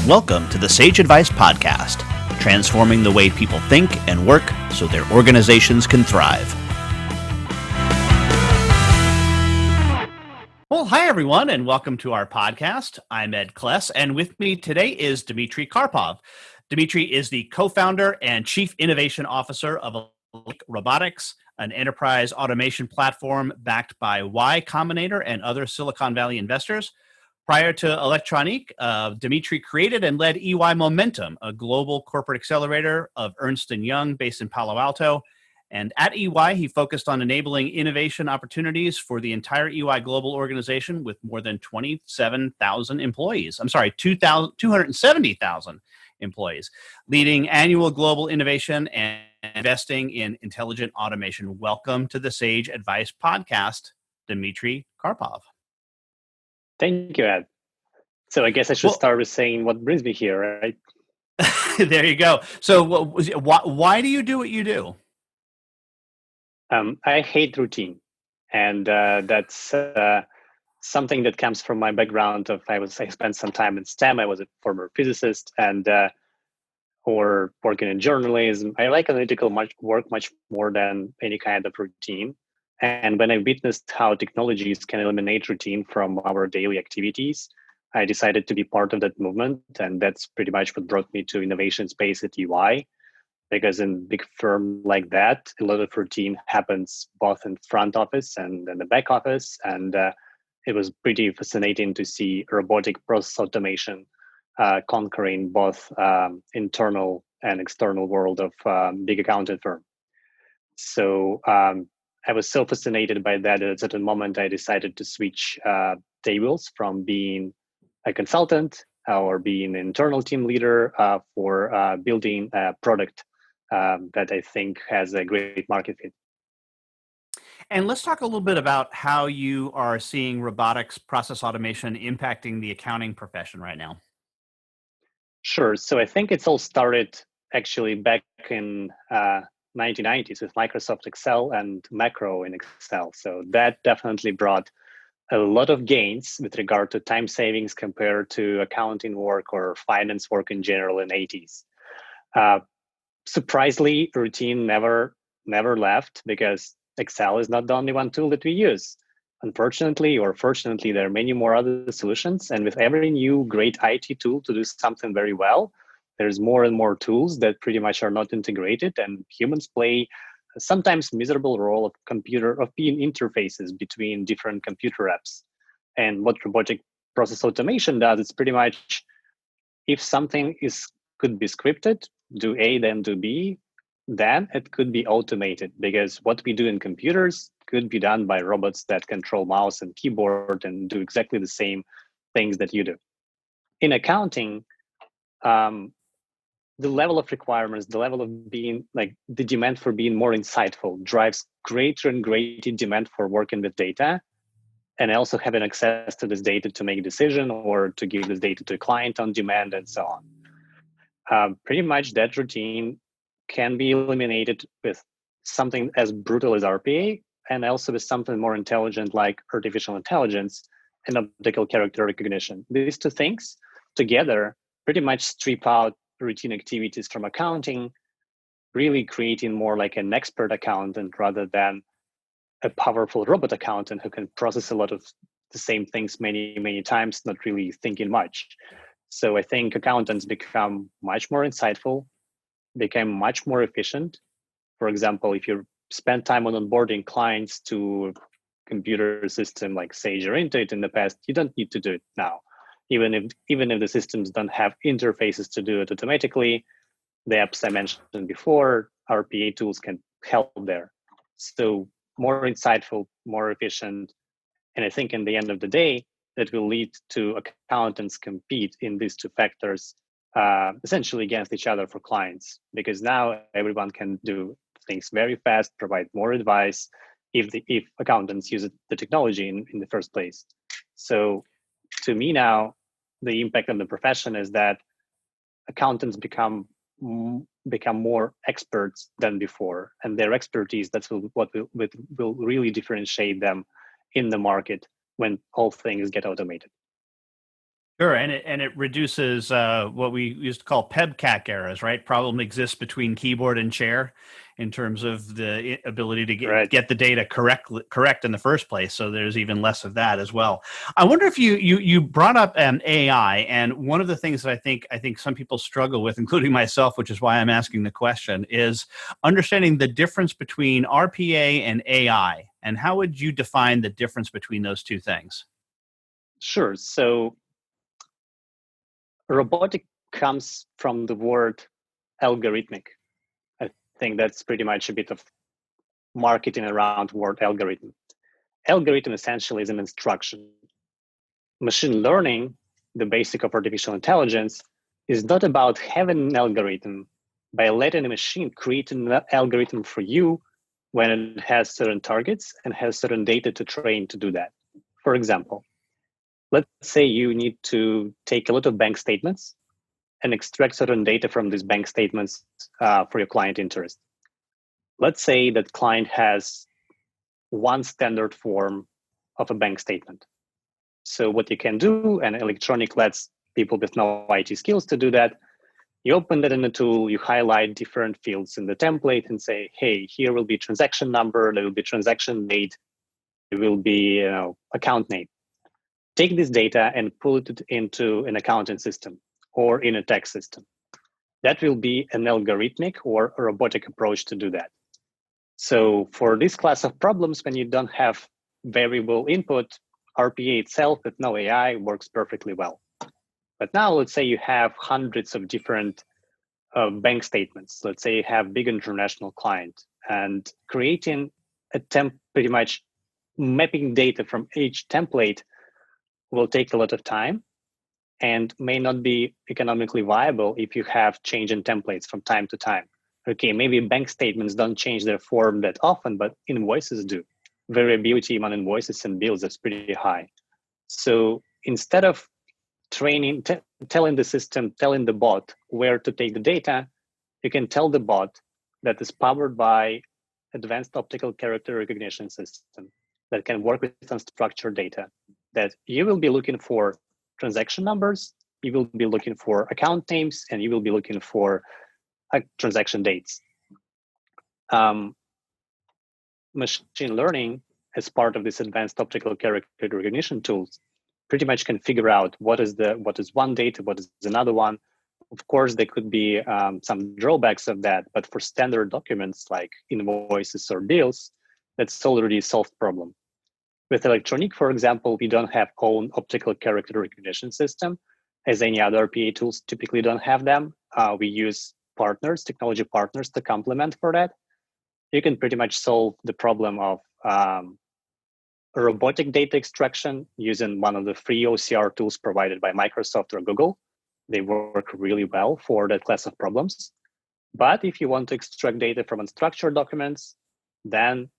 Welcome to the Sage Advice Podcast, transforming the way people think and work so their organizations can thrive. Well, hi, everyone, and welcome to our podcast. I'm Ed Kless, and with me today is Dmitry Karpov. Dmitry is the co-founder and chief innovation officer of Robotics, an enterprise automation platform backed by Combinator and other Silicon Valley investors. Prior to ElectroNeek, Dmitry created and led EY Momentum, a global corporate accelerator of Ernst & Young based in Palo Alto. And at EY, he focused on enabling innovation opportunities for the entire EY global organization with more than 27,000 employees. 270,000 employees, leading annual global innovation and investing in intelligent automation. Welcome to the Sage Advice Podcast, Dmitry Karpov. Thank you, Ed. So I guess I should start with saying what brings me here, right? There you go. So why do you do what you do? I hate routine. And that's something that comes from my background of I spent some time in STEM. I was a former physicist and or working in journalism. I like analytical work much more than any kind of routine. And when I witnessed how technologies can eliminate routine from our daily activities, I decided to be part of that movement. And that's pretty much what brought me to innovation space at UI. Because in big firm like that, a lot of routine happens both in front office and in the back office. And it was pretty fascinating to see robotic process automation conquering both internal and external world of big accounting firm. So I was so fascinated by that at a certain moment, I decided to switch tables from being a consultant or being an internal team leader for building a product that I think has a great market fit. And let's talk a little bit about how you are seeing robotics process automation impacting the accounting profession right now. Sure. So I think it's all started actually back in 1990s with Microsoft Excel and macro in Excel. So that definitely brought a lot of gains with regard to time savings compared to accounting work or finance work in general in 80s. Surprisingly, routine never left because Excel is not the only one tool that we use. Unfortunately or fortunately, there are many more other solutions. And with every new great IT tool to do something very well, there's more and more tools that pretty much are not integrated, and humans play a sometimes miserable role of being interfaces between different computer apps. And what robotic process automation does, it's pretty much if something could be scripted, do A, then do B, then it could be automated, because what we do in computers could be done by robots that control mouse and keyboard and do exactly the same things that you do. In accounting, the level of requirements, the level of being like the demand for being more insightful drives greater and greater demand for working with data, and also having access to this data to make a decision or to give this data to a client on demand and so on. Pretty much that routine can be eliminated with something as brutal as RPA, and also with something more intelligent like artificial intelligence and optical character recognition. These two things together pretty much strip out routine activities from accounting, really creating more like an expert accountant rather than a powerful robot accountant who can process a lot of the same things many times, not really thinking much. So I think accountants become much more insightful, became much more efficient. For example, if you spend time on onboarding clients to computer system like Sage or Intuit in the past, you don't need to do it now. Even if the systems don't have interfaces to do it automatically, the apps I mentioned before, RPA tools can help there. So more insightful, more efficient. And I think in the end of the day, that will lead to accountants compete in these two factors essentially against each other for clients, because now everyone can do things very fast, provide more advice if accountants use the technology in the first place. So to me now, the impact on the profession is that accountants become more experts than before, and their expertise will really differentiate them in the market when all things get automated. Sure, and it reduces what we used to call PEBCAC errors, right? Problem exists between keyboard and chair in terms of the ability to Right. get the data correct in the first place. So there's even less of that as well. I wonder if you brought up AI, and one of the things that I think some people struggle with, including myself, which is why I'm asking the question, is understanding the difference between RPA and AI. And how would you define the difference between those two things? Sure. So robotic comes from the word algorithmic. I think that's pretty much a bit of marketing around word algorithm. Algorithm essentially is an instruction. Machine learning, the basic of artificial intelligence, is not about having an algorithm by letting a machine create an algorithm for you when it has certain targets and has certain data to train to do that. For example, let's say you need to take a lot of bank statements and extract certain data from these bank statements for your client interest. Let's say that client has one standard form of a bank statement. So what you can do, and ElectroNeek lets people with no IT skills to do that, you open that in the tool, you highlight different fields in the template and say, hey, here will be transaction number, there will be transaction date, there will be account name. Take this data and pull it into an accounting system or in a tax system. That will be an algorithmic or a robotic approach to do that. So for this class of problems, when you don't have variable input, RPA itself with no AI works perfectly well. But now let's say you have hundreds of different bank statements. Let's say you have big international client, and creating a pretty much mapping data from each template will take a lot of time and may not be economically viable if you have change in templates from time to time. Okay, maybe bank statements don't change their form that often, but invoices do. Variability among invoices and bills is pretty high. So instead of training, telling the system, telling the bot where to take the data, you can tell the bot that is powered by advanced optical character recognition system that can work with unstructured data, that you will be looking for transaction numbers, you will be looking for account names, and you will be looking for transaction dates. Machine learning, as part of this advanced optical character recognition tools, pretty much can figure out what is one data, what is another one. Of course, there could be some drawbacks of that, but for standard documents like invoices or bills, that's already a solved problem. With ElectroNeek, for example, we don't have own optical character recognition system, as any other RPA tools typically don't have them. We use partners, technology partners to complement for that. You can pretty much solve the problem of robotic data extraction using one of the free OCR tools provided by Microsoft or Google. They work really well for that class of problems. But if you want to extract data from unstructured documents, then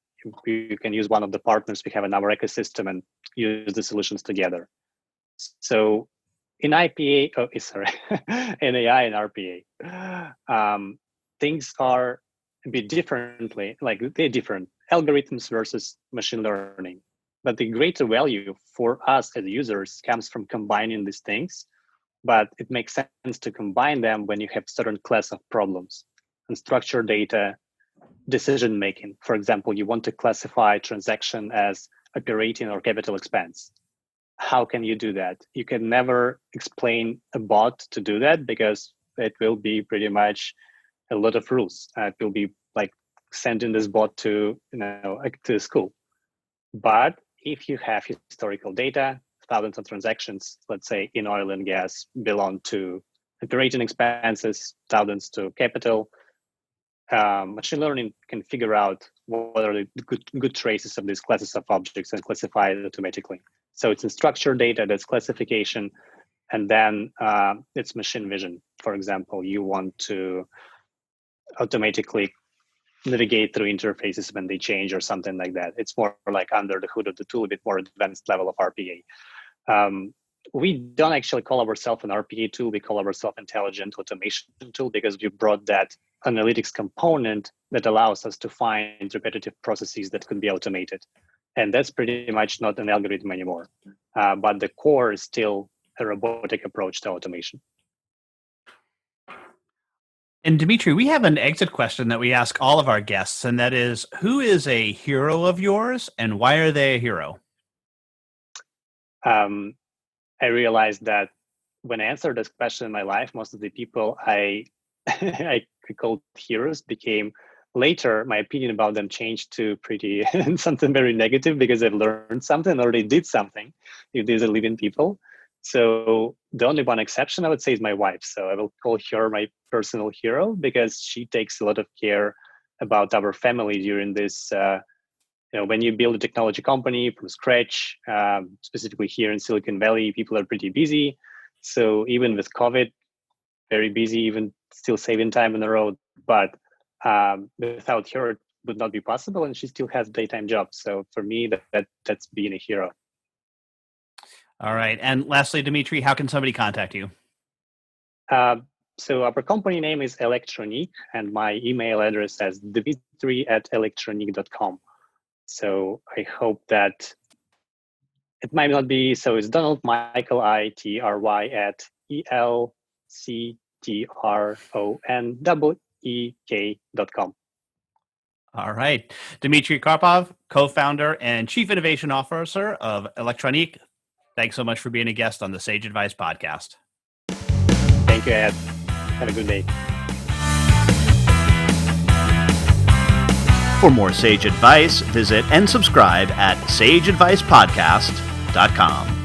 you can use one of the partners we have in our ecosystem and use the solutions together. So in IPA, in AI and RPA, things are a bit differently, like they're different algorithms versus machine learning. But the greater value for us as users comes from combining these things. But it makes sense to combine them when you have certain class of problems. Unstructured data, decision making. For example, you want to classify transaction as operating or capital expense. How can you do that? You can never explain a bot to do that because it will be pretty much a lot of rules. It will be like sending this bot to to school. But if you have historical data, thousands of transactions, let's say in oil and gas, belong to operating expenses, thousands to capital, machine learning can figure out what are the good traces of these classes of objects and classify it automatically. So it's in structured data, that's classification, and then it's machine vision. For example, you want to automatically navigate through interfaces when they change or something like that. It's more like under the hood of the tool, a bit more advanced level of RPA. We don't actually call ourselves an RPA tool. We call ourselves intelligent automation tool because we brought that analytics component that allows us to find repetitive processes that could be automated. And that's pretty much not an algorithm anymore. But the core is still a robotic approach to automation. And Dmitry, we have an exit question that we ask all of our guests, and that is, who is a hero of yours and why are they a hero? I realized that when I answered this question in my life, most of the people I I called heroes became later, my opinion about them changed to pretty something very negative because they've learned something or they did something if these are living people. So the only one exception I would say is my wife. So I will call her my personal hero because she takes a lot of care about our family during this. When you build a technology company from scratch, specifically here in Silicon Valley, people are pretty busy. So even with COVID, very busy, even still saving time on the road. But without her, it would not be possible, and she still has a daytime job. So for me, that's being a hero. All right. And lastly, Dmitry, how can somebody contact you? So our company name is ElectroNeek, and my email address is dmitry@electroneek.com. So I hope that it might not be, so it's Donald Michael ITRY at ELCTRONWEK.com. All right. Dmitry Karpov, co-founder and chief innovation officer of ElectroNeek. Thanks so much for being a guest on the Sage Advice podcast. Thank you, Ed. Have a good day. For more Sage Advice, visit and subscribe at sageadvicepodcast.com.